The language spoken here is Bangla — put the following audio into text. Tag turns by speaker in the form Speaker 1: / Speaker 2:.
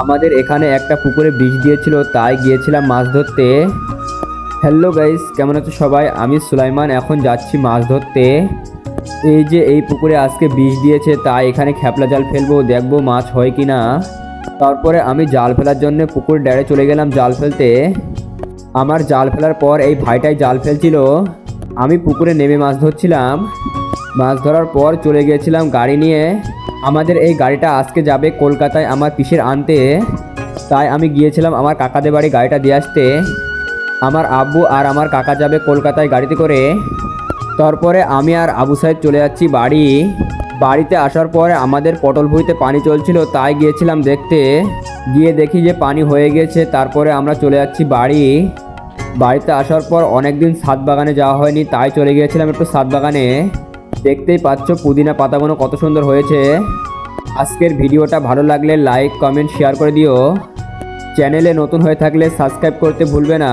Speaker 1: আমাদের এখানে একটা পুকুরে বীজ দিয়েছিল, তাই গিয়েছিলাম মাছ ধরতে। হ্যালো গাইস, কেমন আছো সবাই? আমি সুলাইমান, এখন যাচ্ছি মাছ ধরতে। এই যে এই পুকুরে আজকে বীজ দিয়েছে, তাই এখানে খেপলা জাল ফেলবো, দেখবো মাছ হয় কি না। তারপরে আমি জাল ফেলার জন্য পুকুর ডাড়ে চলে গেলাম জাল ফেলতে। আমার জাল ফেলার পর এই ভাইটাই জাল ফেলছিল, আমি পুকুরে নেমে মাছ ধরছিলাম। মাছ ধরার পর চলে গিয়েছিলাম গাড়ি নিয়ে। আমাদের এই গাড়িটা আজকে যাবে কলকাতায় আমার পিসের আনতে, তাই আমি গিয়েছিলাম আমার কাকাদের বাড়ি গাড়িটা দিয়ে আসতে। আমার আব্বু আর আমার কাকা যাবে কলকাতায় গাড়িতে করে। তারপরে আমি আর আবু সাহেব চলে যাচ্ছি বাড়ি। বাড়িতে আসার পরে আমাদের পটল ভুঁইতে পানি চলছিল, তাই গিয়েছিলাম দেখতে। গিয়ে দেখি যে পানি হয়ে গেছে, তারপরে আমরা চলে যাচ্ছি বাড়ি। বাড়িতে আসার পর অনেকদিন ছাদ বাগানে যাওয়া হয়নি, তাই চলে গিয়েছিলাম একটু ছাদ বাগানে। দেখতেই পাচ্ছ পুদিনা পাতাগুলো কত সুন্দর হয়েছে। আজকের ভিডিওটা ভালো লাগলে লাইক কমেন্ট শেয়ার করে দিও। চ্যানেলে নতুন হয়ে থাকলে সাবস্ক্রাইব করতে ভুলবে না।